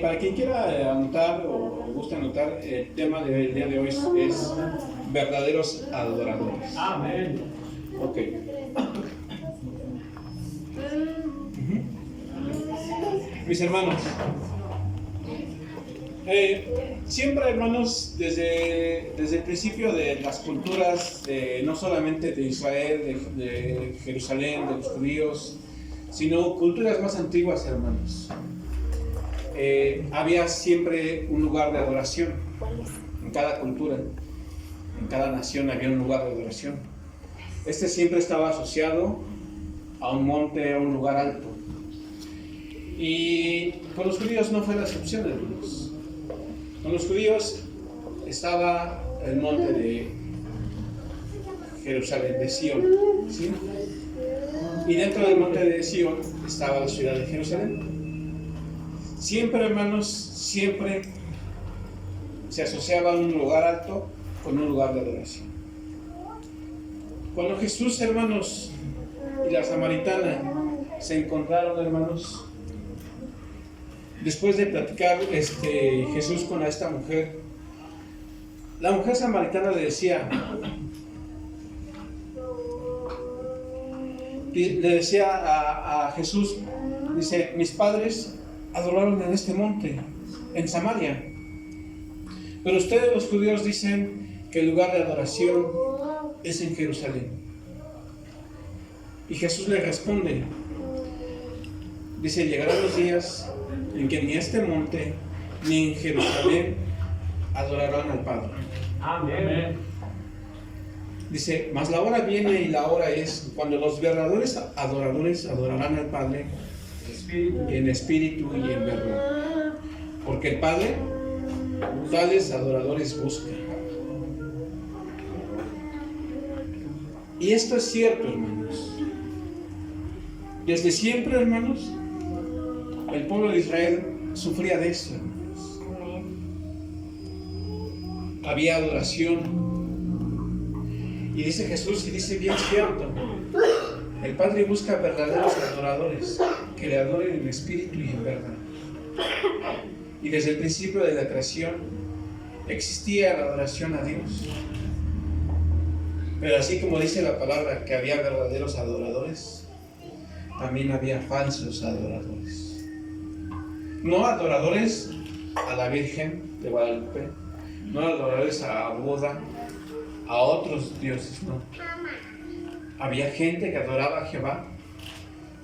Para quien quiera anotar o guste anotar, el tema del día de hoy es verdaderos adoradores. Amén. Ok. Mis hermanos, siempre, hermanos, desde el principio de las culturas, no solamente de Israel, de Jerusalén, de los judíos, sino culturas más antiguas, hermanos, había siempre un lugar de adoración. En cada cultura, en cada nación había un lugar de adoración. Este siempre estaba asociado a un monte, a un lugar alto. Y con los judíos no fue la excepción, hermanos. Con los judíos estaba el monte de Jerusalén, de Sión, ¿sí? Y dentro del monte de Sión estaba la ciudad de Jerusalén. Siempre, hermanos, siempre se asociaba un lugar alto con un lugar de adoración. Cuando Jesús, hermanos, y la samaritana se encontraron, hermanos, después de platicar Jesús con esta mujer, la mujer samaritana le decía a Jesús, dice, mis padres adoraron en este monte, en Samaria, pero ustedes los judíos dicen que el lugar de adoración es en Jerusalén. Y Jesús le responde, dice, llegarán los días en que ni este monte ni en Jerusalén adorarán al Padre. Amén. Dice, mas la hora viene y la hora es cuando los verdaderos adoradores adorarán al Padre en espíritu y en verdad. Porque el Padre tales adoradores busca. Y esto es cierto, hermanos. Desde siempre, hermanos, el pueblo de Israel sufría de eso, hermanos. Había adoración. Y dice Jesús, y dice bien cierto, el Padre busca verdaderos adoradores que le adoren en espíritu y en verdad. Y desde el principio de la creación existía la adoración a Dios. Pero así como dice la palabra que había verdaderos adoradores, también había falsos adoradores. No adoradores a la Virgen de Guadalupe, no adoradores a Buda, a otros dioses, no. Había gente que adoraba a Jehová,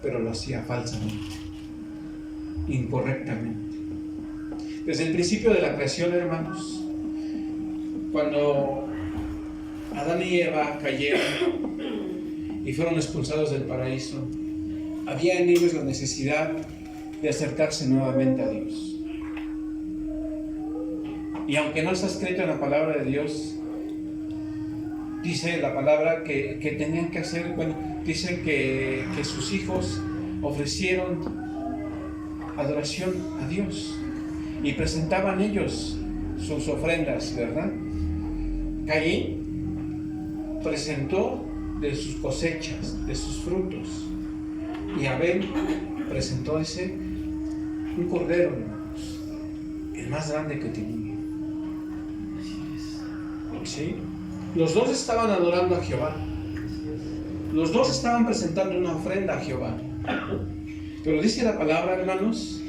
pero lo hacía falsamente, incorrectamente. Desde el principio de la creación, hermanos, cuando Adán y Eva cayeron y fueron expulsados del paraíso, había en ellos la necesidad de acercarse nuevamente a Dios. Y aunque no está escrito en la palabra de Dios, dice la palabra que tenían que hacer, bueno, dice que sus hijos ofrecieron adoración a Dios y presentaban ellos sus ofrendas, ¿verdad? Caín presentó de sus cosechas, de sus frutos, y Abel presentó un cordero, hermanos, el más grande que tenía. ¿Sí? Los dos estaban adorando a Jehová. Los dos estaban presentando una ofrenda a Jehová. Pero dice la palabra, hermanos,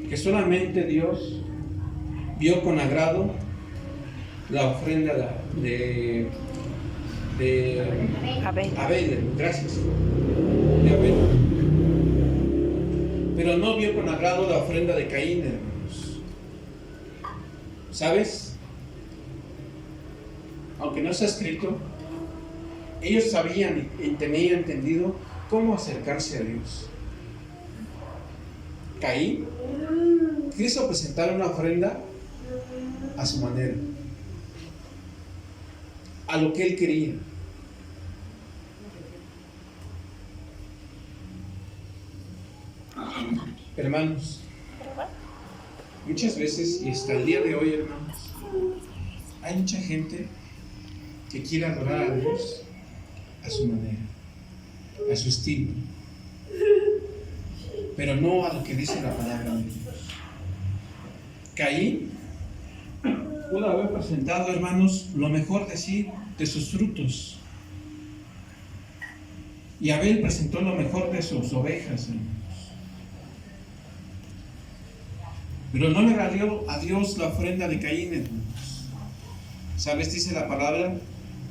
que solamente Dios vio con agrado la ofrenda de Abel, gracias, de Abel. Pero no vio con agrado la ofrenda de Caín, hermanos. ¿Sabes? Aunque no está escrito, ellos sabían y tenían entendido cómo acercarse a Dios. Caín quiso presentar una ofrenda a su manera, a lo que él quería. Hermanos, muchas veces, y hasta el día de hoy, hermanos, hay mucha gente que quiere adorar a Dios a su manera, a su estilo. pero no a lo que dice la palabra de Dios. Caín pudo haber presentado, hermanos, lo mejor de sí, de sus frutos. Y Abel presentó lo mejor de sus ovejas, hermanos. Pero no le valió a Dios la ofrenda de Caín, hermanos. ¿Sabes? Dice la palabra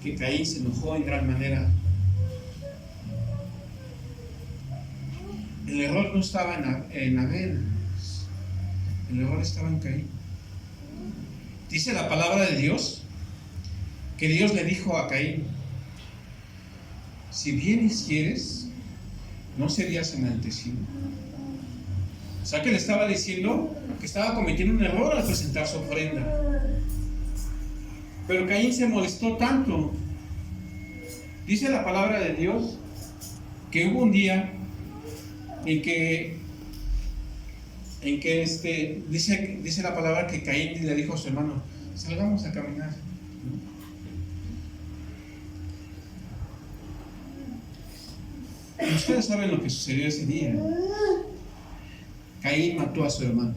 que Caín se enojó en gran manera. El error no estaba en Abel, hermanos. El error estaba en Caín. Dice la palabra de Dios que Dios le dijo a Caín: si bien hicieres, no serías enaltecido. O sea que le estaba diciendo que estaba cometiendo un error al presentar su ofrenda. Pero Caín se molestó tanto. Dice la palabra de Dios que hubo un día en que dice la palabra que Caín le dijo a su hermano: salgamos a caminar. Y ustedes saben lo que sucedió ese día. Caín mató a su hermano.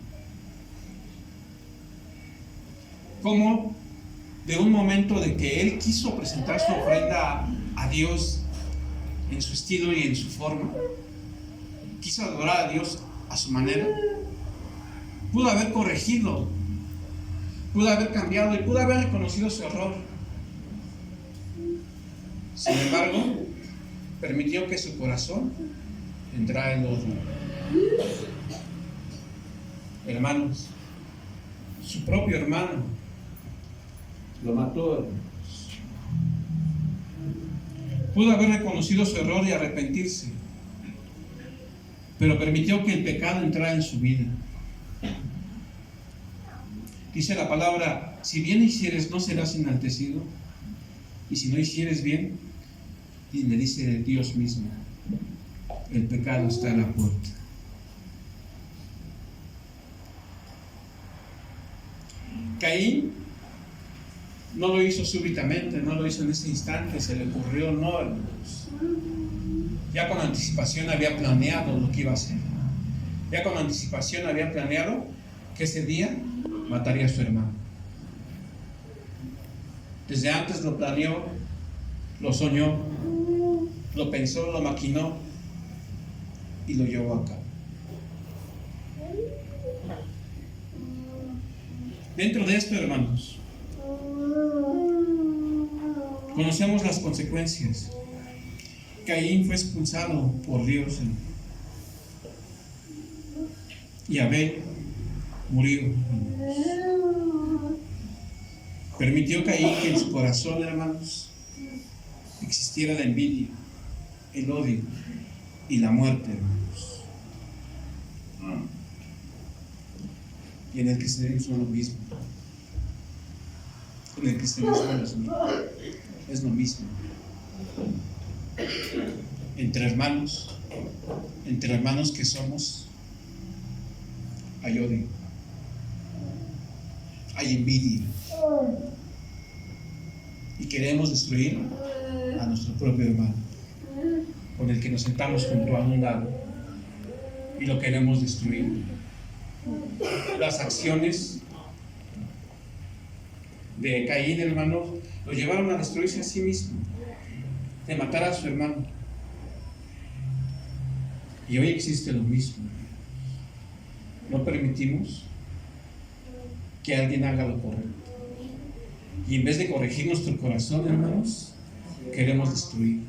Como de un momento de que él quiso presentar su ofrenda a Dios en su estilo y en su forma, quiso adorar a Dios a su manera, pudo haber corregido, pudo haber cambiado y pudo haber reconocido su error. Sin embargo, permitió que su corazón entrara en odio. Hermanos, su propio hermano lo mató, hermanos. Pudo haber reconocido su error y arrepentirse, pero permitió que el pecado entrara en su vida. Dice la palabra: si bien hicieres, no serás enaltecido, y si no hicieres bien, y le dice Dios mismo, el pecado está a la puerta. Caín no lo hizo súbitamente, no lo hizo en ese instante, se le ocurrió, no, hermanos. Ya con anticipación había planeado lo que iba a hacer. Ya con anticipación había planeado que ese día mataría a su hermano. Desde antes lo planeó, lo soñó, lo pensó, lo maquinó y lo llevó a cabo. Dentro de esto, hermanos, conocemos las consecuencias. Caín fue expulsado por Dios, y Abel murió. Permitió Caín que en su corazón, hermanos, existiera la envidia, el odio y la muerte, hermanos. Y en el cristianismo es lo mismo. En el cristianismo es lo mismo. Entre hermanos que somos, hay odio, hay envidia, y queremos destruir a nuestro propio hermano, con el que nos sentamos junto a un lado, y lo queremos destruir. Las acciones de Caín, hermano, lo llevaron a destruirse a sí mismo, de matar a su hermano. Y hoy existe lo mismo. No permitimos que alguien haga lo correcto. Y en vez de corregir nuestro corazón, hermanos, queremos destruir.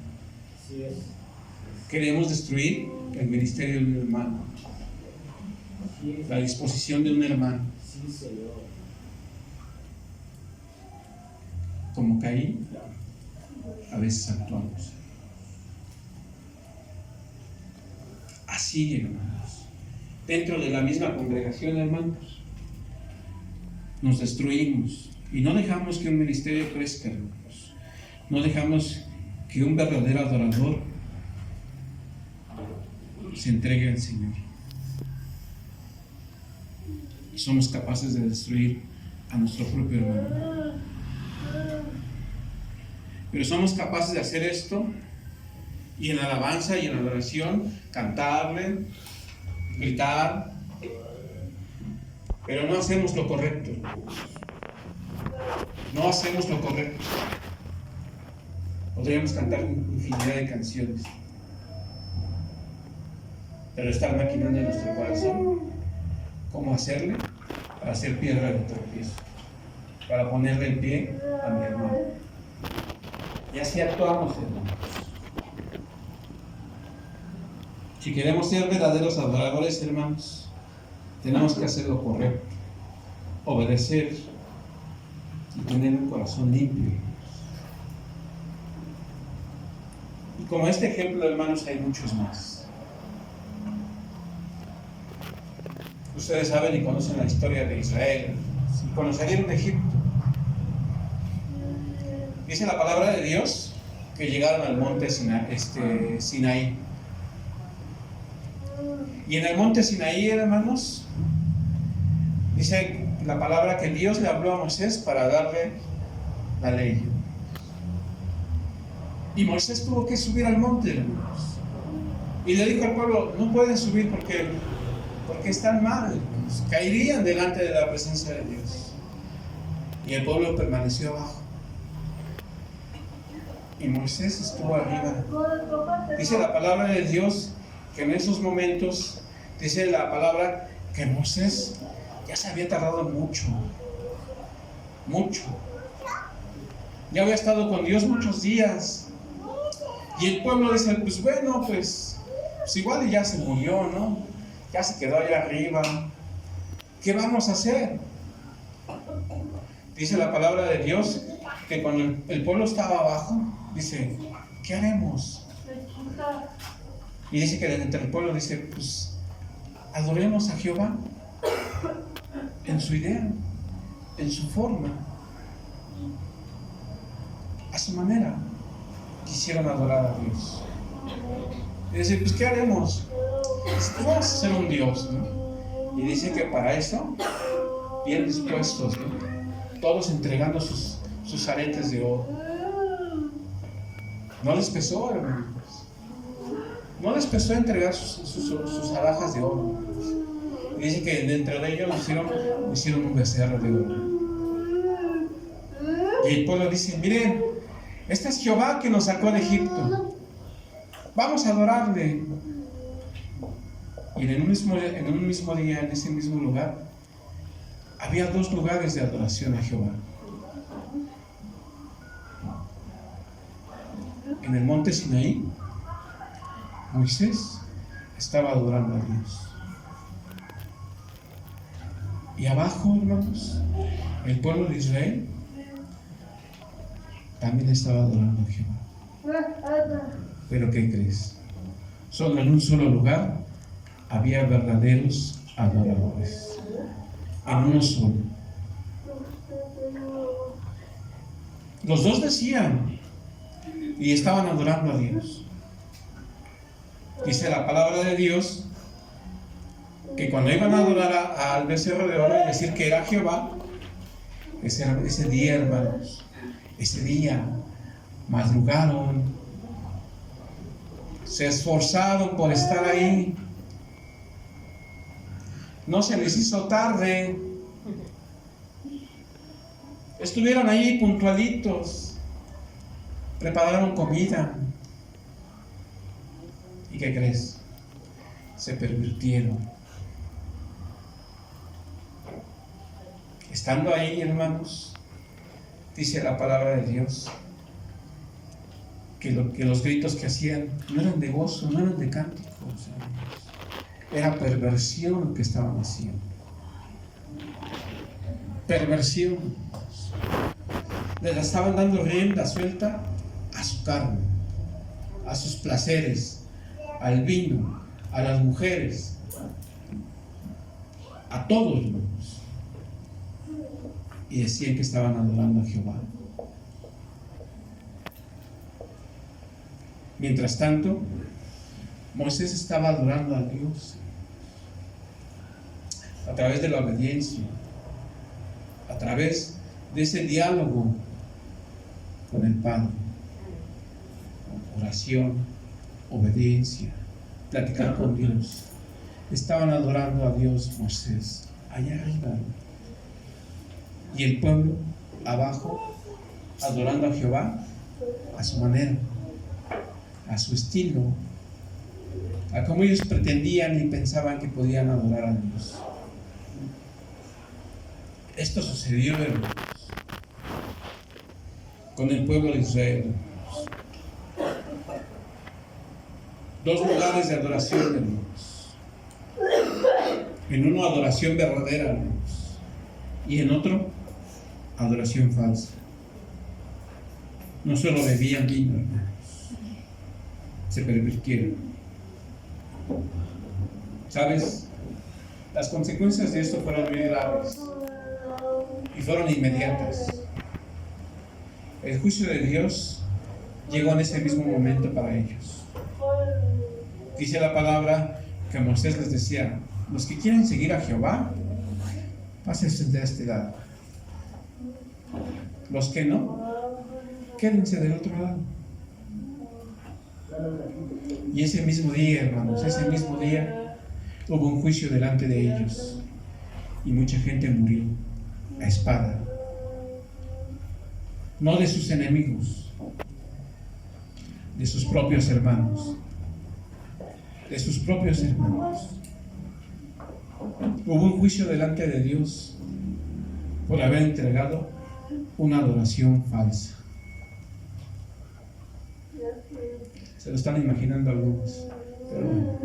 Queremos destruir el ministerio de un hermano, la disposición de un hermano. Como Caín, a veces actuamos así, hermanos. Dentro de la misma congregación, hermanos, nos destruimos y no dejamos que un ministerio crezca, hermanos. No dejamos que un verdadero adorador se entregue al Señor. Y somos capaces de destruir a nuestro propio hermano. Pero somos capaces de hacer esto y en alabanza y en adoración cantarle, gritar, pero no hacemos lo correcto. No hacemos lo correcto. Podríamos cantar infinidad de canciones, pero estar maquinando en nuestro corazón cómo hacerle para hacer piedra de tropiezo, para ponerle el pie a mi hermano. Y así actuamos, hermanos. Si queremos ser verdaderos adoradores, hermanos, tenemos que hacer lo correcto, obedecer y tener un corazón limpio. Y como este ejemplo, hermanos, hay muchos más. Ustedes saben y conocen la historia de Israel, y cuando salieron de Egipto. Dice la palabra de Dios que llegaron al monte Sinaí. Y en el monte Sinaí, hermanos, dice la palabra que Dios le habló a Moisés para darle la ley. Y Moisés tuvo que subir al monte, hermanos. Y le dijo al pueblo, no pueden subir porque están mal, hermanos. Caerían delante de la presencia de Dios. Y el pueblo permaneció abajo. Y Moisés estuvo arriba. Dice la palabra de Dios que en esos momentos, dice la palabra que Moisés ya se había tardado mucho. Ya había estado con Dios muchos días. Y el pueblo dice, pues bueno, pues igual ya se murió, ¿no? Ya se quedó allá arriba. ¿Qué vamos a hacer? Dice la palabra de Dios que cuando el pueblo estaba abajo, dice, ¿qué haremos? Y dice que entre el pueblo dice, pues adoremos a Jehová en su idea, en su forma, a su manera. Quisieron adorar a Dios. Y dice, pues ¿qué haremos? Dice, pues vamos a hacer un Dios, ¿no? Y dice que para eso, bien dispuestos, ¿no? Todos entregando sus aretes de oro. No les pesó, hermanos. No les pesó entregar sus alhajas de oro. Y dice que dentro de ellos hicieron un becerro de oro. Y el pueblo dice, miren, este es Jehová que nos sacó de Egipto. Vamos a adorarle. Y en un mismo día, en ese mismo lugar, había 2 lugares de adoración a Jehová. En el monte Sinaí, Moisés estaba adorando a Dios. Y abajo, hermanos, el pueblo de Israel también estaba adorando a Jehová. Pero ¿qué crees? Solo en un solo lugar había verdaderos adoradores. En uno solo. Los 2 decían y estaban adorando a Dios. Dice la palabra de Dios que cuando iban a adorar al becerro de oro y decir que era Jehová, ese día, hermanos, ese día madrugaron, se esforzaron por estar ahí. No se les hizo tarde. Estuvieron ahí puntualitos. Prepararon comida. ¿Y qué crees? Se pervirtieron. Estando ahí, hermanos, dice la palabra de Dios que los gritos que hacían no eran de gozo, no eran de cánticos, hermanos. Era perversión lo que estaban haciendo. Perversión. Les estaban dando rienda suelta a su carne, a sus placeres, al vino, a las mujeres, a todos, hermanos. Y decían que estaban adorando a Jehová. Mientras tanto, Moisés estaba adorando a Dios a través de la obediencia, a través de ese diálogo con el Padre, oración, obediencia, platicar con Dios. estaban adorando a Dios, Moisés, allá arriba, y el pueblo abajo adorando a Jehová a su manera, a su estilo, a como ellos pretendían y pensaban que podían adorar a Dios. Esto sucedió, hermanos, con el pueblo de Israel. Dos lugares de adoración, hermanos. En uno, adoración verdadera, hermanos, y en otro, adoración falsa. No solo bebían vino, hermanos, se pervirtieron. ¿Sabes? Las consecuencias de esto fueron muy graves y fueron inmediatas. El juicio de Dios llegó en ese mismo momento para ellos. Dice la palabra que Moisés les decía: los que quieren seguir a Jehová, pásense de este lado. Los que no, quédense del otro lado. Y ese mismo día, hermanos, ese mismo día hubo un juicio delante de ellos y mucha gente murió a espada. No de sus enemigos, de sus propios hermanos. De sus propios hermanos. Hubo un juicio delante de Dios por haber entregado una adoración falsa. Se lo están imaginando algunos, pero bueno.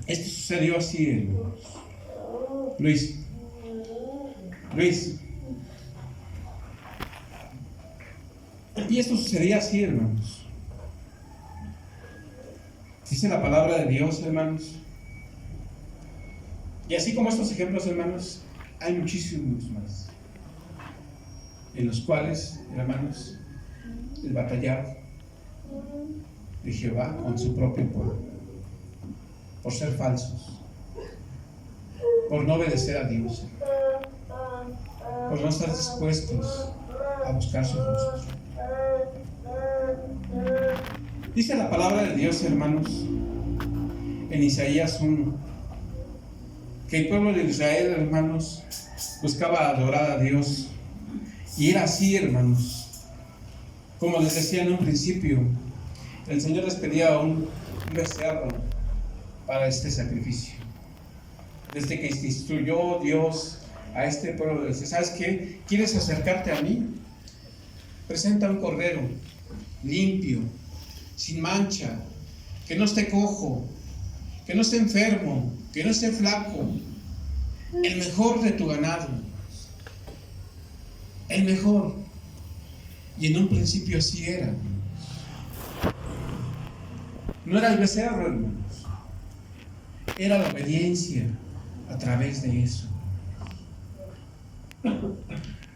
Esto sucedió así, hermanos. Luis. Y esto sucedía así, hermanos. Dice la palabra de Dios, hermanos. Y así como estos ejemplos, hermanos, hay muchísimos más, en los cuales, hermanos, el batallar de Jehová con su propio pueblo, por ser falsos, por no obedecer a Dios, por no estar dispuestos a buscar su rostro. Dice la palabra de Dios, hermanos, en Isaías 1, que el pueblo de Israel, hermanos, buscaba adorar a Dios. Y era así, hermanos. Como les decía en un principio, el Señor les pedía un becerro para este sacrificio. Desde que instruyó Dios a este pueblo, dice: ¿sabes qué? ¿Quieres acercarte a mí? Presenta un cordero limpio, sin mancha, que no esté cojo, que no esté enfermo, que no esté flaco, el mejor de tu ganado, el mejor. Y en un principio así era. No era el becerro, hermanos, era la obediencia a través de eso.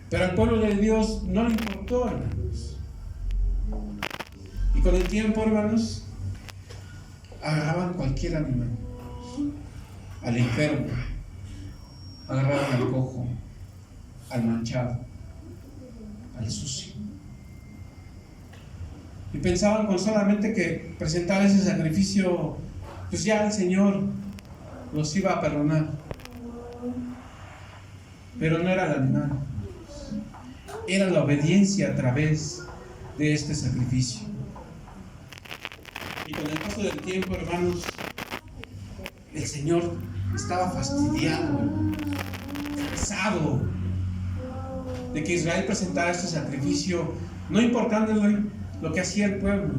Pero al pueblo de Dios no le importó, hermanos. Y con el tiempo, hermanos, agarraban cualquier animal, al enfermo, agarraban al cojo, al manchado, al sucio, y pensaban con solamente que presentar ese sacrificio, pues ya el Señor los iba a perdonar. Pero no era el animal, era la obediencia a través de este sacrificio. Y con el paso del tiempo, hermanos, el Señor estaba fastidiado, cansado de que Israel presentara este sacrificio, no importándole lo que hacía el pueblo.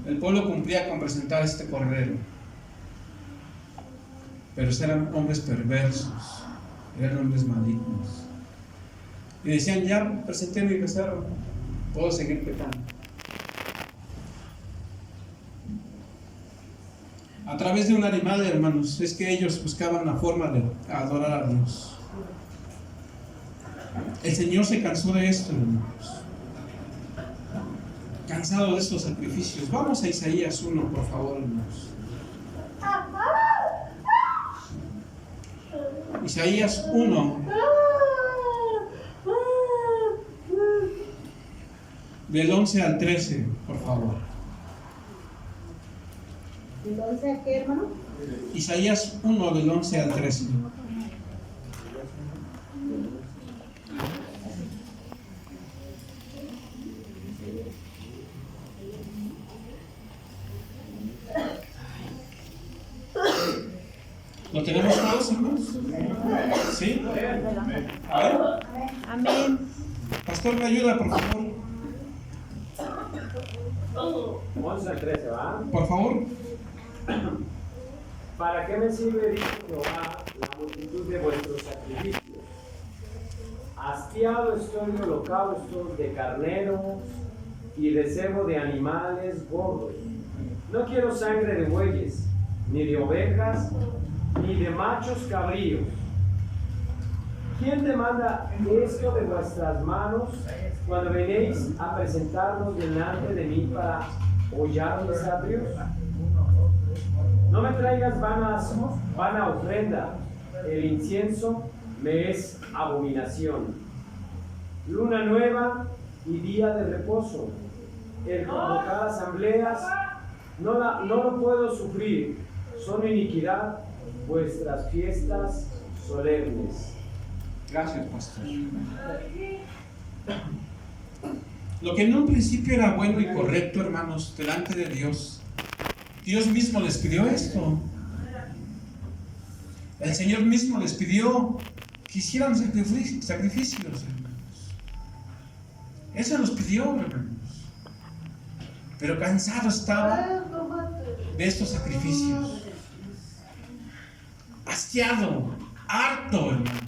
El pueblo cumplía con presentar este cordero, pero eran hombres perversos, eran hombres malignos, y decían: ya presenté mi becerro, puedo seguir pecando. A través de un animal, hermanos, es que ellos buscaban la forma de adorar a Dios. El Señor se cansó de esto, hermanos. Cansado de estos sacrificios. Vamos a Isaías 1, por favor, hermanos. Isaías 1, del 11 al 13, por favor. ¿Del 11 a qué, hermano? Isaías 1, del 11 al 13. ¿Lo tenemos todos, hermanos? ¿Sí? A ver. Amén. Pastor, me ayuda, por favor. 11 al 13, ¿va? Por favor. ¿Para qué me sirve, dijo Jehová, la multitud de vuestros sacrificios? Hastiado estoy de holocaustos de carneros y de cebo de animales gordos. No quiero sangre de bueyes, ni de ovejas, ni de machos cabríos. ¿Quién demanda esto de vuestras manos cuando venéis a presentarnos delante de mí para hollar mis atrios? No me traigas vana ofrenda, el incienso me es abominación. Luna nueva y día de reposo, el convocar asambleas, no lo puedo sufrir, son iniquidad vuestras fiestas solemnes. Gracias, pastor. Lo que en un principio era bueno y correcto, hermanos, delante de Dios, Dios mismo les pidió esto. El Señor mismo les pidió que hicieran sacrificios, hermanos. Eso los pidió, hermanos. Pero cansado estaba de estos sacrificios. Hastiado, harto, hermanos.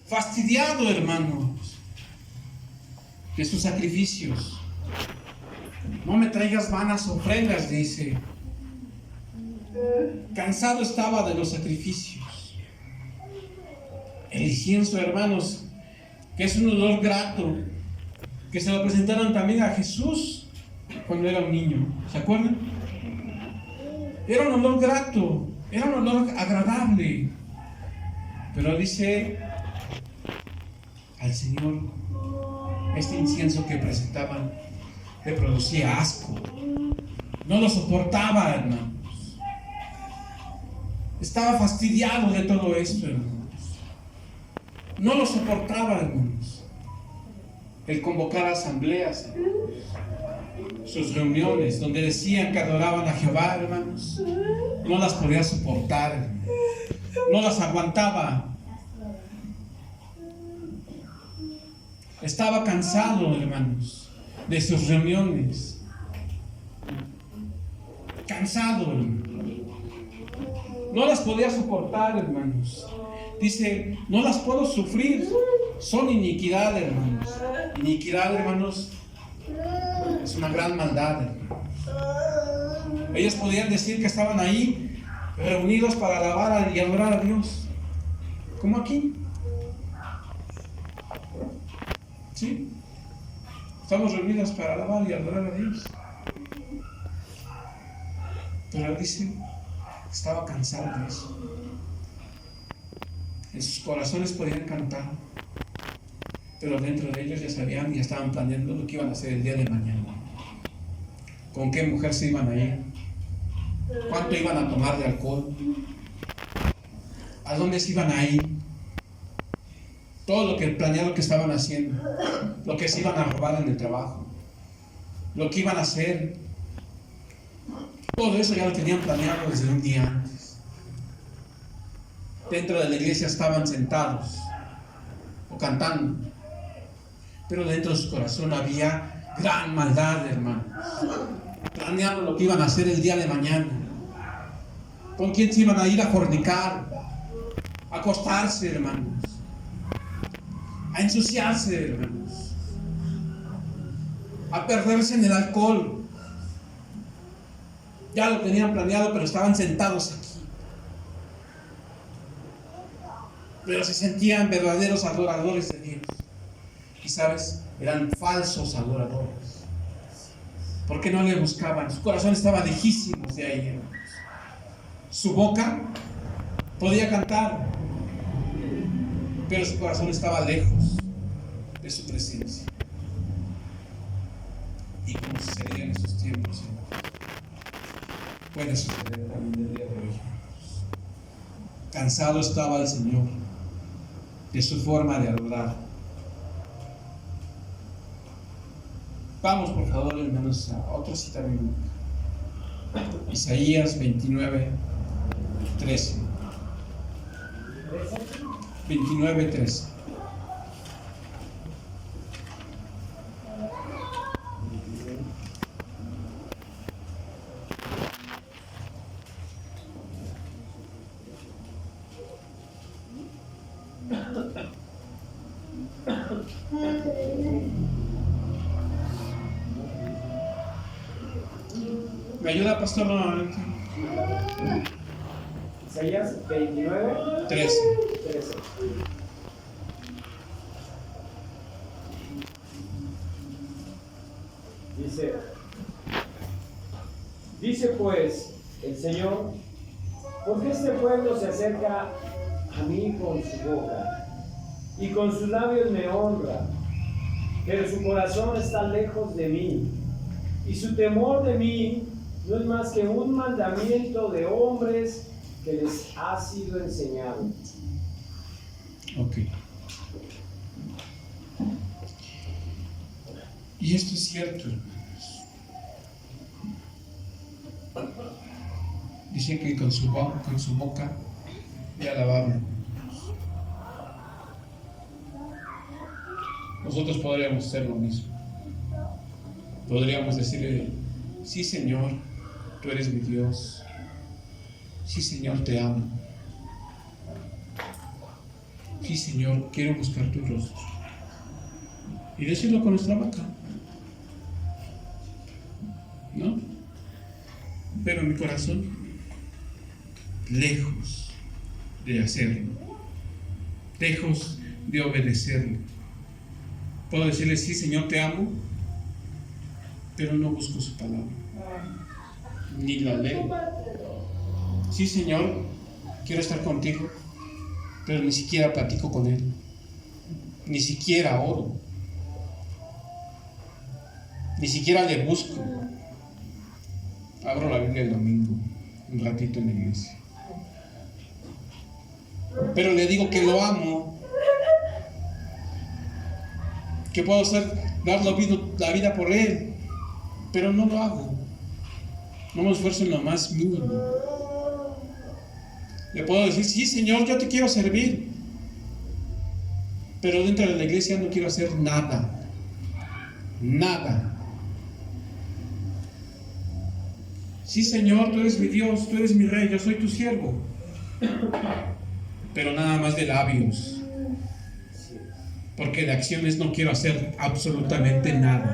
Fastidiado, hermanos, de sus sacrificios. No me traigas vanas ofrendas, dice. Cansado estaba de los sacrificios. El incienso, hermanos, que es un olor grato, que se lo presentaron también a Jesús cuando era un niño. ¿Se acuerdan? Era un olor grato, era un olor agradable. Pero dice al Señor, este incienso que presentaban le producía asco. No lo soportaba, hermanos. Estaba fastidiado de todo esto, hermanos. No lo soportaba, hermanos. El convocar asambleas, hermanos. Sus reuniones donde decían que adoraban a Jehová, hermanos. No las podía soportar, hermanos. No las aguantaba. Estaba cansado, hermanos, de sus reuniones. Cansado, hermanos. No las podía soportar, hermanos. Dice, no las puedo sufrir. Son iniquidad, hermanos. Iniquidad, hermanos, es una gran maldad, hermanos. Ellos podían decir que estaban ahí reunidos para alabar y adorar a Dios. Como aquí. ¿Sí? Estamos reunidos para alabar y adorar a Dios. Pero dice, estaba cansado de eso. En sus corazones podían cantar, pero dentro de ellos ya sabían y estaban planeando lo que iban a hacer el día de mañana. Con qué mujer se iban a ir, cuánto iban a tomar de alcohol, a dónde se iban a ir, todo lo que planeado que estaban haciendo, lo que se iban a robar en el trabajo, lo que iban a hacer. Todo eso ya lo tenían planeado desde un día antes. Dentro de la iglesia estaban sentados o cantando, pero dentro de su corazón había gran maldad, hermanos. Planeando lo que iban a hacer el día de mañana. ¿Con quién se iban a ir a fornicar? A acostarse, hermanos. A ensuciarse, hermanos. A perderse en el alcohol. Ya lo tenían planeado, pero estaban sentados aquí. Pero se sentían verdaderos adoradores de Dios. Y sabes, eran falsos adoradores. Porque no le buscaban. Su corazón estaba lejísimos de ahí, hermanos. Su boca podía cantar, pero su corazón estaba lejos de su presencia. Y como sucedía en esos tiempos, hermanos. puede suceder también el día de hoy. Cansado estaba el Señor de su forma de adorar. Vamos, por favor, hermanos, a otra cita bíblica. Isaías 29, 13. 29, 13. ¿Me ayuda, pastor, nuevamente? Isaías 29, 13. 13. Dice pues el Señor, ¿por qué este pueblo se acerca a mí con su boca y con sus labios me honra, pero su corazón está lejos de mí y su temor de mí no es más que un mandamiento de hombres que les ha sido enseñado? Ok. Y esto es cierto, hermanos. Dice que con su boca le alabaron. Nosotros podríamos hacer lo mismo. Podríamos decirle: sí, Señor, tú eres mi Dios. Sí, Señor, te amo. Sí, Señor, quiero buscar tu rostro. Y decirlo con nuestra boca, ¿no? Pero mi corazón, lejos de hacerlo, lejos de obedecerlo. Puedo decirle: sí, Señor, te amo, pero no busco su palabra, ni la leo. Sí, Señor, quiero estar contigo, pero ni siquiera platico con Él, ni siquiera oro, ni siquiera le busco. Abro la Biblia el domingo, un ratito en la iglesia, pero le digo que lo amo, que puedo dar la vida por Él, pero no lo hago. No me esfuerzo en lo más mínimo. Le puedo decir: sí, Señor, yo te quiero servir, pero dentro de la iglesia no quiero hacer nada. Nada. Sí, Señor, tú eres mi Dios, tú eres mi Rey, yo soy tu siervo, pero nada más de labios, porque de acciones no quiero hacer absolutamente nada.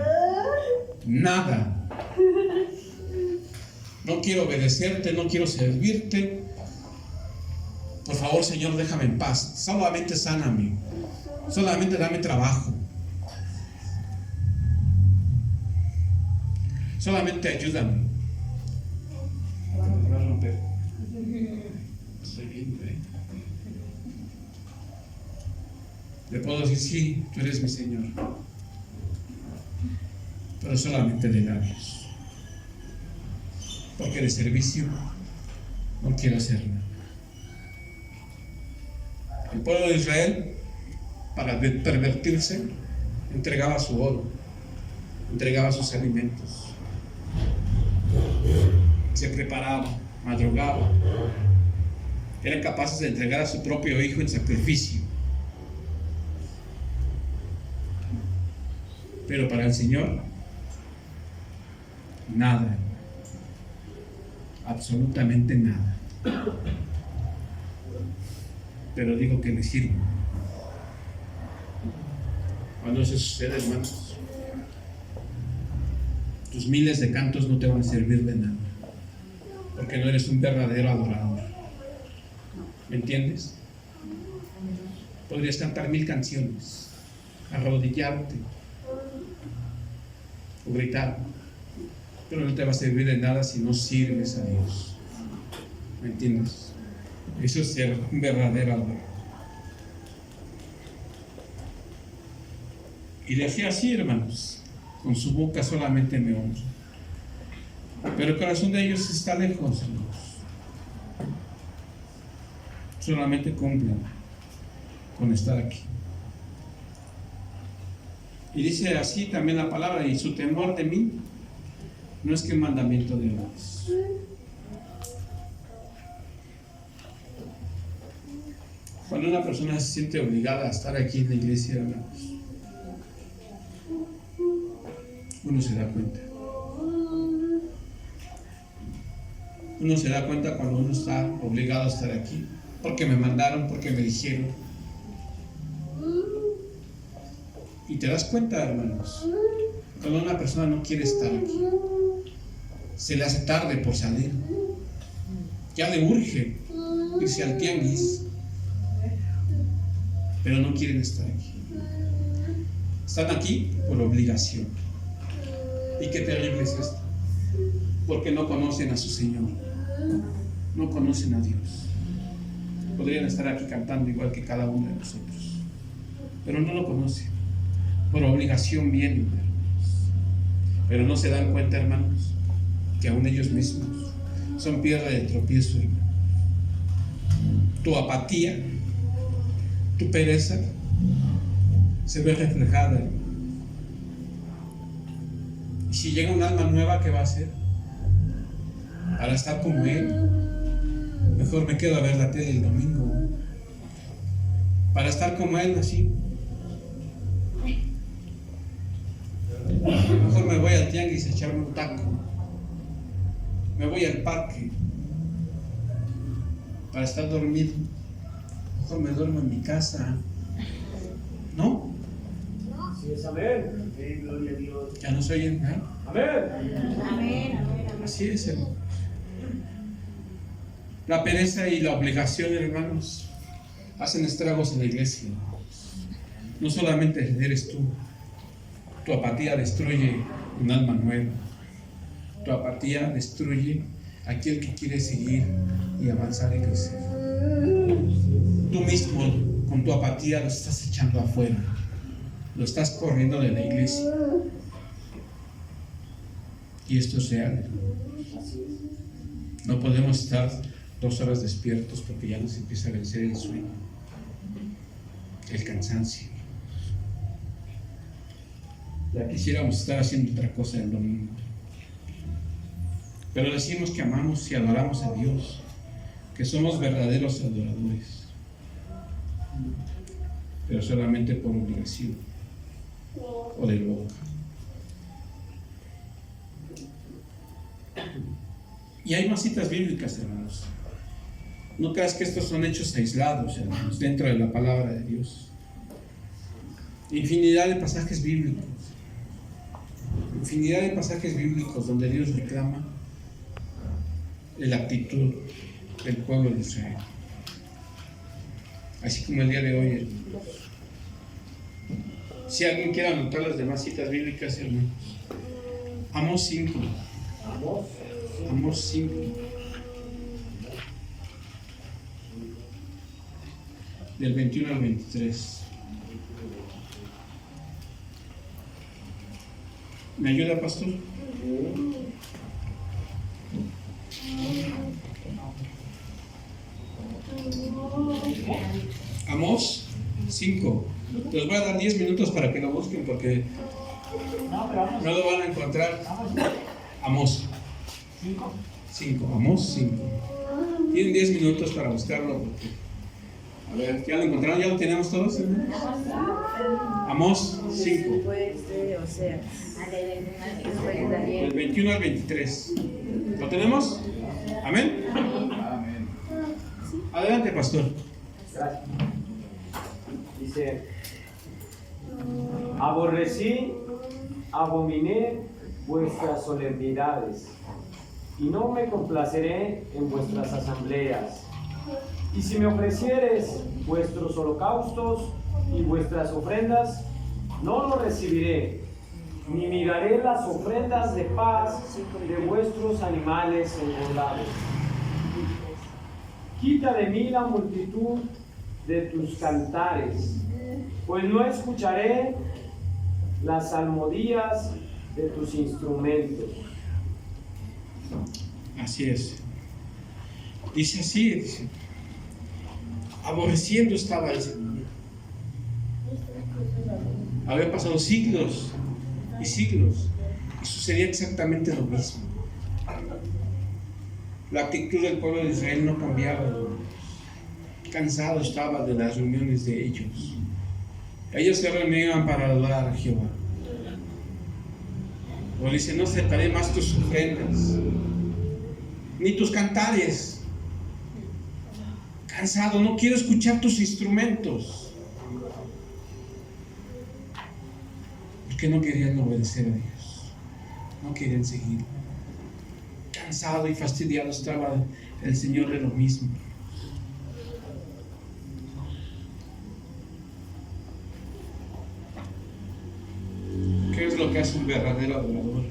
Nada. No quiero obedecerte, no quiero servirte. Por favor, Señor, déjame en paz. Solamente sáname. Solamente dame trabajo. Solamente ayúdame. Me va a romper. Estoy bien, ¿eh? Le puedo decir: sí, tú eres mi Señor, pero solamente de labios, porque de servicio no quiero hacer nada. El pueblo de Israel, para pervertirse, entregaba su oro, entregaba sus alimentos, se preparaba, madrugaba, eran capaces de entregar a su propio hijo en sacrificio. Pero para el Señor, nada, absolutamente nada. Pero digo que le sirvo. Cuando eso sucede, hermanos, tus miles de cantos no te van a servir de nada, porque no eres un verdadero adorador. ¿Me entiendes? Podrías cantar 1000 canciones, arrodillarte o gritar, pero no te va a servir de nada si no sirves a Dios. ¿Me entiendes? Eso es ser un verdadero adorador. Y decía así, hermanos: con su boca solamente me honra, Pero el corazón de ellos está lejos, hermanos. Solamente cumplen con estar aquí. Y dice así también la palabra: y su temor de mí no es que el mandamiento de Dios. Cuando una persona se siente obligada a estar aquí en la iglesia, hermanos, uno se da cuenta. Uno se da cuenta cuando uno está obligado a estar aquí, porque me mandaron, porque me dijeron. Y te das cuenta, hermanos, cuando una persona no quiere estar aquí, se le hace tarde por salir, ya le urge irse al tianguis, pero no quieren estar aquí. Están aquí por obligación. Y qué terrible es esto, porque no conocen a su Señor, no conocen a Dios. Podrían estar aquí cantando igual que cada uno de nosotros, pero no lo conocen. Por obligación vienen, hermanos. Pero no se dan cuenta, hermanos, que aún ellos mismos son piedra de tropiezo, hermanos. Tu apatía, tu pereza se ve reflejada, hermano. Y si llega un alma nueva, ¿qué va a hacer? Para estar como él, mejor me quedo a ver la tele el domingo. Para estar como él, así, mejor me voy al tianguis a echarme un taco. Me voy al parque para estar dormido. Mejor me duermo en mi casa. ¿No? Sí, es amén. Gloria a Dios. Ya no soy en... ¿eh? Amén. Amén. Así es, hermanos. La pereza y la obligación, hermanos, hacen estragos en la iglesia. No solamente eres tú. Tu apatía destruye un alma nueva. Tu apatía destruye a aquel que quiere seguir y avanzar y crecer. Tú mismo, con tu apatía, lo estás echando afuera. Lo estás corriendo de la iglesia. Y esto es real. No podemos estar 2 horas despiertos porque ya nos empieza a vencer el sueño, el cansancio. Ya quisiéramos estar haciendo otra cosa el domingo. Pero decimos que amamos y adoramos a Dios, que somos verdaderos adoradores, pero solamente por obligación o de boca. Y hay más citas bíblicas, hermanos. No creas que estos son hechos aislados, hermanos, dentro de la palabra de Dios. Infinidad de pasajes bíblicos. Infinidad de pasajes bíblicos donde Dios reclama la actitud del pueblo de Israel. Así como el día de hoy, hermanos. Si alguien quiere anotar las demás citas bíblicas, hermanos. Amós 5. Amós 5. Del 21 al 23. ¿Me ayuda, pastor? Amós 5. Les voy a dar 10 minutos para que lo busquen porque no lo van a encontrar. Amós 5. Amós 5. Tienen 10 minutos para buscarlo porque... A ver, ¿ya lo encontraron? ¿Ya lo tenemos todos? Amós 5. Del 21 al 23. ¿Lo tenemos? ¿Amén? Amén. Adelante, pastor. Gracias. Dice: aborrecí, abominé vuestras solemnidades, y no me complaceré en vuestras asambleas. Y si me ofrecieres vuestros holocaustos y vuestras ofrendas, no lo recibiré, ni miraré las ofrendas de paz de vuestros animales engordados. Quita de mí la multitud de tus cantares, pues no escucharé las salmodias de tus instrumentos. Así es. Dice así, dice, aborreciendo estaba el Señor. Había pasado siglos y siglos y sucedía exactamente lo mismo. La actitud del pueblo de Israel no cambiaba. Cansado estaba de las reuniones de ellos. Ellos se reunían para adorar a Jehová. O dice, no aceptaré más tus ofrendas, ni tus cantares. Cansado, no quiero escuchar tus instrumentos. Porque no querían obedecer a Dios. No querían seguir. Cansado y fastidiado estaba el Señor de lo mismo. ¿Qué es lo que hace un verdadero adorador?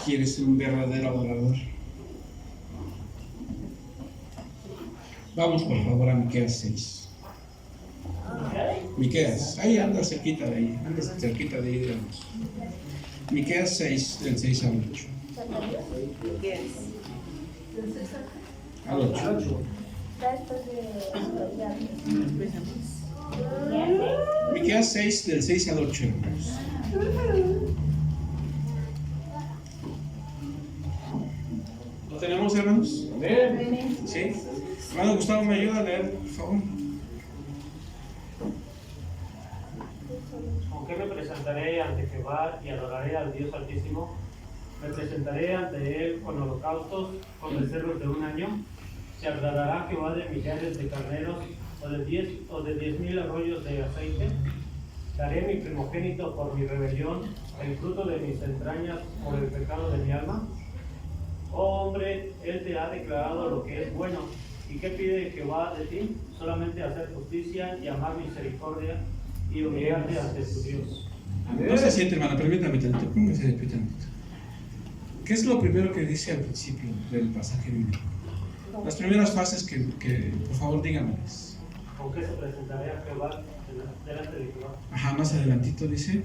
¿Quieres ser un verdadero adorador? Vamos por favor a Miqueas 6. Miqueas, ahí anda cerquita de ahí, digamos. Miqueas 6, del 6 al 8. Al 8. Miqueas 6, del 6 al 8, hermanos. ¿Lo tenemos, hermanos? ¿Sí? Hermano Gustavo, ¿me ayuda a leer, por favor? Aunque me presentaré ante Jehová y adoraré al Dios Altísimo, me presentaré ante él con holocaustos, con becerros de un año. ¿Se agradará Jehová de millares de carneros o de 10,000 arroyos de aceite? Daré mi primogénito por mi rebelión, el fruto de mis entrañas por el pecado de mi alma. Oh hombre, él te ha declarado lo que es bueno. ¿Y qué pide Jehová de ti? Solamente hacer justicia y amar misericordia y humillarte ante tu Dios. No se siente, hermano, permítame tantito, póngase de pie tantito. ¿Qué es lo primero que dice al principio del pasaje bíblico? Las primeras frases que por favor, díganmelas. Aunque se presentaré a Jehová delante de Jehová. Ajá, más adelantito dice.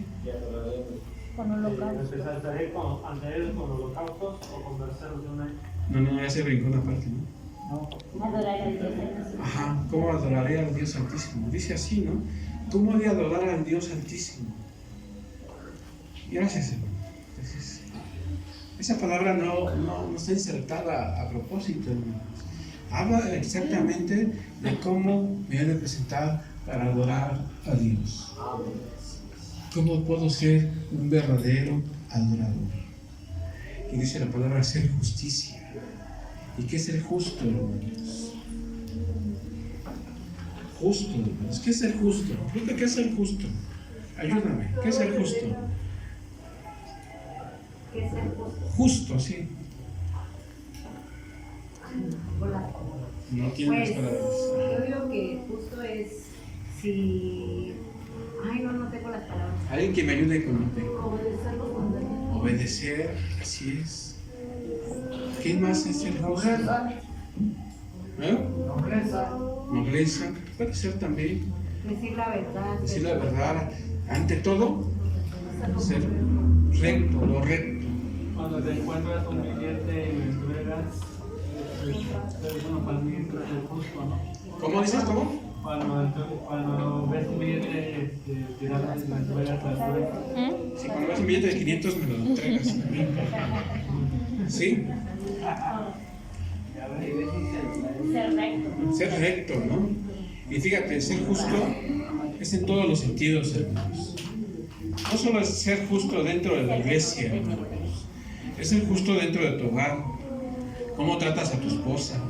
Con Me holocaustos. presentaré ante él con holocaustos o con becerros de un año. No, ya se brincó una parte, ¿no? Adorar al Dios Altísimo. Ajá, ¿cómo adoraré al Dios Altísimo? Dice así, ¿no? ¿Cómo de adorar al Dios Altísimo? Gracias, hermano. Entonces, esa palabra no está insertada a propósito, hermanos. Habla exactamente de cómo me he de presentar para adorar a Dios. ¿Cómo puedo ser un verdadero adorador? Y dice la palabra ser justicia. ¿Y qué es ser justo, hermanos? Justo, hermanos. ¿Qué es ser justo? ¿Qué es ser justo? Ayúdame. ¿Qué es ser justo? ¿Qué es ser justo? Justo, sí. No tiene las palabras. Yo digo que justo es si... Ay, no tengo las palabras. Alguien que me ayude con lo que... Obedecer los mandatos. Obedecer, así es. ¿Qué más es ser justo? ¿Eh? Nobleza. Puede ser también. Decir la verdad. Decir la verdad. Ante todo, ser recto, lo recto. Cuando te encuentras un billete y lo entregas, para mí es justo, ¿no? ¿Cómo dices? ¿Cómo? Cuando ves un billete tirado y lo entregas, Si cuando ves un billete de 500 me lo entregas. ¿Sí? Ser recto. Ser recto, ¿no? Y fíjate, ser justo es en todos los sentidos, hermanos. No solo es ser justo dentro de la iglesia, hermanos. Es ser justo dentro de tu hogar. ¿Cómo tratas a tu esposa?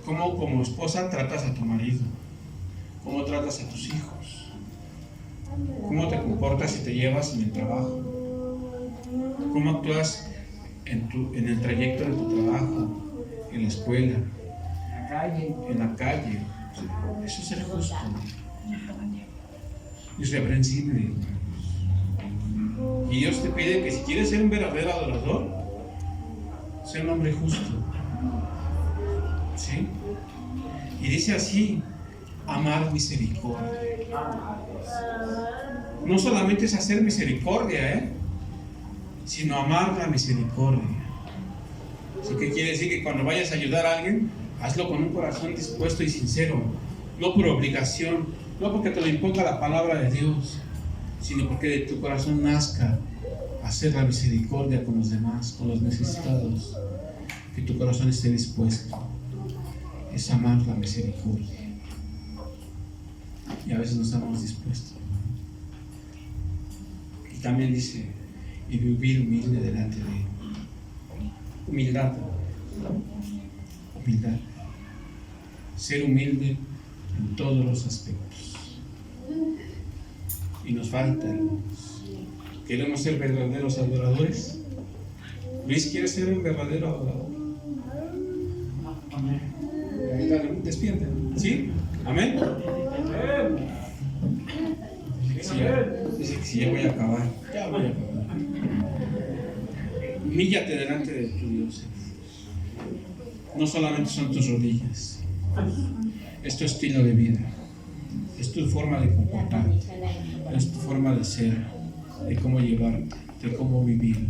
¿Cómo como esposa tratas a tu marido? ¿Cómo tratas a tus hijos? ¿Cómo te comportas y te llevas en el trabajo? ¿Cómo actúas en el trayecto de tu trabajo, en la escuela, en la calle? Eso es ser justo. Irreprensible. Y Dios te pide que si quieres ser un verdadero adorador, sea un hombre justo. ¿Sí? Y dice así, amar misericordia. No solamente es hacer misericordia, sino amar la misericordia. Así que quiere decir que cuando vayas a ayudar a alguien, hazlo con un corazón dispuesto y sincero, no por obligación, no porque te lo imponga la palabra de Dios, sino porque de tu corazón nazca hacer la misericordia con los demás, con los necesitados, que tu corazón esté dispuesto. Es amar la misericordia. Y a veces no estamos dispuestos. Y también dice, y vivir humilde delante de Él. Humildad. Humildad. Ser humilde en todos los aspectos. Y nos falta, hermanos. ¿Queremos ser verdaderos adoradores? ¿Luis quiere ser un verdadero adorador? Amén. Despierta. ¿Sí? Amén. Dice que si ya voy a acabar. Ya voy a acabar. Humíllate delante de tu Dios. No solamente son tus rodillas, es tu estilo de vida, es tu forma de comportarte, es tu forma de ser, de cómo llevarte, de cómo vivir.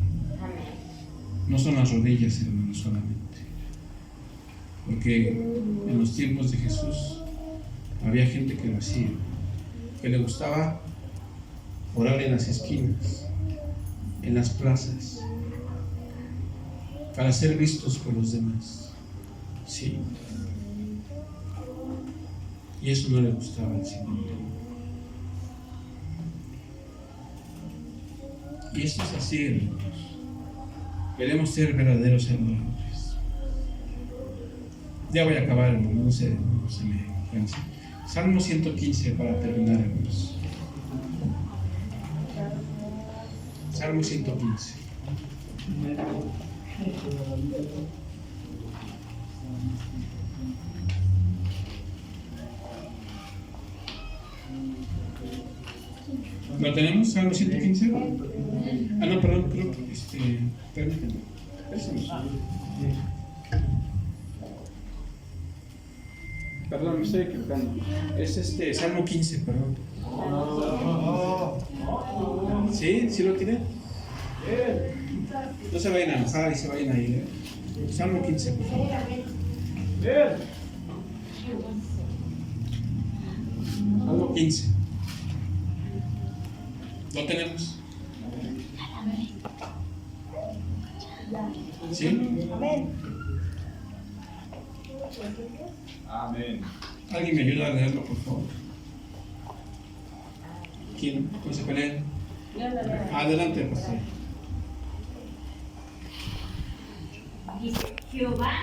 No son las rodillas, hermanos, solamente. Porque en los tiempos de Jesús había gente que lo hacía, que le gustaba orar en las esquinas, en las plazas, para ser vistos por los demás. Sí. Y eso no le gustaba al Señor. Y esto es así, hermanos. Queremos ser verdaderos adoradores. Ya voy a acabar, hermanos. No se me canse. Salmo 115 para terminar, hermanos. Salmo 115. ¿Lo tenemos? ¿Salmo 115? Ah, no, perdón, creo que permítanme. Perdón, me estoy equivocando. Es Salmo 15, perdón. ¿Sí? ¿Sí lo tiene? No se vayan a enojar y se vayan a ir. Salmo 15, por favor. Salmo 15. ¿Lo tenemos? ¿Sí? Amén. ¿Alguien me ayuda a leerlo, por favor? ¿Quién? ¿Cómo se pelea? Adelante, por favor. Dice, Jehová